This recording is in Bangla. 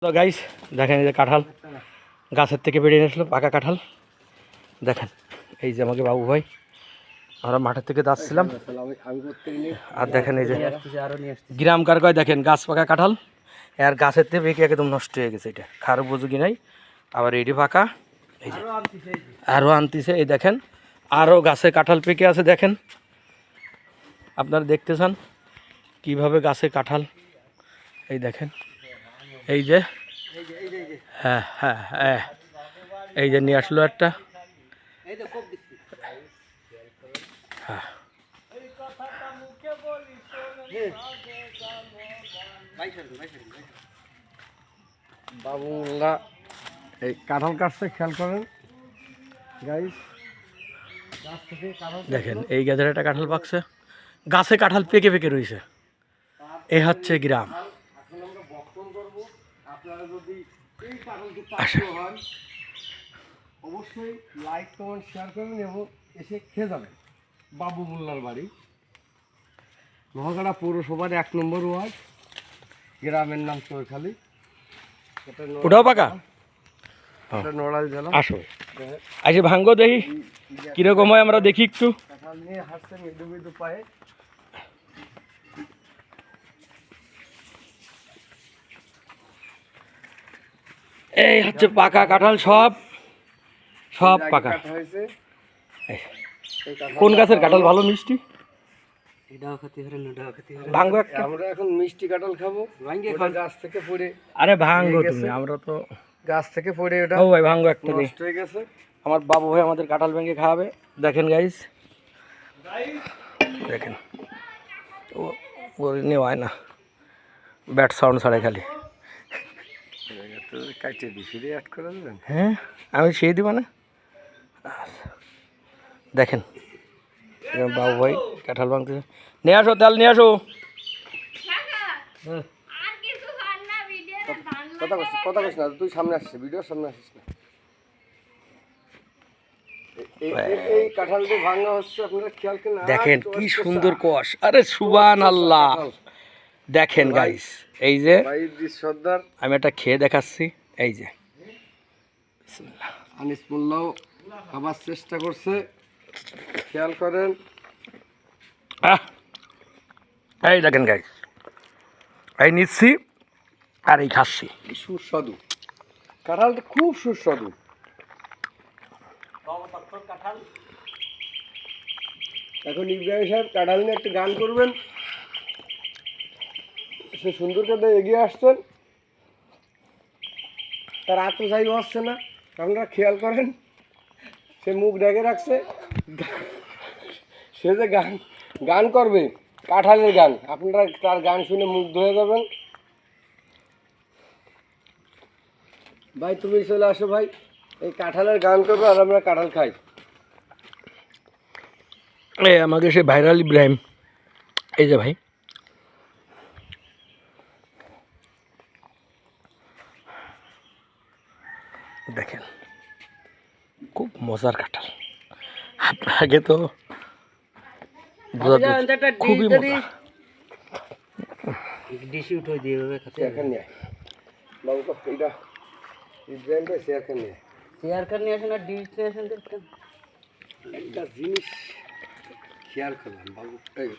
তো গাইস দেখেন এই যে কাঁঠাল গাছের থেকে বেরিয়ে আসলো পাকা কাঁঠাল দেখেন। এই যে আমাকে বাবু ভাই আমরা মাঠের থেকে যাচ্ছিলাম আর দেখেন এই যে গ্রাম কার কয় দেখেন গাছ পাকা কাঁঠাল আর গাছের থেকে পেকে একদম নষ্ট হয়ে গেছে। এটা খারাপ উপযোগী নাই, আবার এটি পাকা। এই যে আরও আনতেছে, এই দেখেন আরও গাছে কাঁঠাল পেকে আছে। দেখেন আপনারা দেখতে চান কীভাবে গাছে কাঁঠাল, এই দেখেন এই যে হ্যাঁ হ্যাঁ হ্যাঁ এই যে নিয়ে আসলো একটা। হ্যাঁ বাবুরা এই কাঁঠাল কাটছে, খেয়াল করেন গাইস। দেখেন এই গাছের একটা কাঁঠাল পাকছে, গাছে কাঁঠাল পেকে পেকে রয়েছে। এই হচ্ছে গ্রাম। আপনারা যদি এই কাঁঠালটি চাষি হন অবশ্যই লাইক কমেন্ট শেয়ার করবেন এবং এসে খেয়ে যাবেন। বাবু মোল্লার বাড়ি লোহাগাড়া পৌরসভার 1 নম্বর ওয়ার্ড, গ্রামের নাম চৈখালি, ওটাও পাকা। নড়াইল জেলা। আসো আসে ভাঙ্গো দেখি কিরকম হয়, আমরা দেখি একটু। কাঁঠাল নিয়ে হাসছে মৃদু মৃদু পায়ে। এই হচ্ছে পাকা কাঁঠাল, সব সব পাকা। হয়েছে কোন গাছের কাঁঠাল ভালো মিষ্টি? ভাঙ্গো একটা। আমরা এখন মিষ্টি কাঁঠাল খাবো, গাছ থেকে পড়ে। আরে ভাঙ্গো তুমি, আমরা তো গাছ থেকে পড়ে ওটা ও ভাই ভাঙ্গো একটা দিই। নষ্ট হয়ে গেছে। আমার বাবু ভাই আমাদের কাঁঠাল ভেঙে খাওয়াবে। দেখেন গাইস, দেখেন ও ওর নেওয়ায় না, ব্যাট সাউন্ড ছাড়ে খালি। কাটে দিই, ফিরে অ্যাড করে দেবেন। হ্যাঁ আমি সেই দিব না। দেখেন বাবু ভাই কাঁঠাল ভাঙতেছে। নিয়ে আসো তেল নিয়ে আসো। কথা কইস না, তুই সামনে আসছিস, ভিডিওর সামনে আসিস না। এই কাঁঠালটি ভাঙা হচ্ছে, আপনারা খেয়াল করেন। দেখেন কি সুন্দর কষ, আরে সুবহানাল্লাহ। দেখেন গাইস এই যে সর্দার আমি একটা খেয়ে দেখাচ্ছি। এই যে আনিস মোল্লাও খাবার চেষ্টা করছে, খেয়াল করেন। এই দেখেন গাইস, এই নিচ্ছি আর এই খাচ্ছি। সুস্বাদু কাঁঠালটা, খুব সুস্বাদু। এখন ইব্রাহিম সাহেব কাঁঠাল নিয়ে একটা গান করবেন। সে সুন্দর করে এগিয়ে আসছেন, তার আত্মচাইও আসছে না। আপনারা খেয়াল করেন, সে মুখ ঢেকে রাখছে। সে যে গান গান করবে, কাঁঠালের গান, আপনারা তার গান শুনে মুগ্ধ হয়ে যাবেন। ভাই তুমি চলে আসো ভাই, এই কাঁঠালের গান করবে আর আমরা কাঁঠাল খাই। এই আমাকে সে ভাইরাল ইব্রাহিম, এই যে ভাই দেখেন খুব মজার কাঁঠাল। আপনাকে তো খুবই মজা। ডিশি উঠে দিয়ে শেয়ারখান নিয়ে বাবু, এটা ইব্রাহিম ভাই শেয়ারখান নিয়ে আসেন আর ডিশ নিয়ে আসেন। একটা জিনিস খেয়াল করলাম বাবু, এই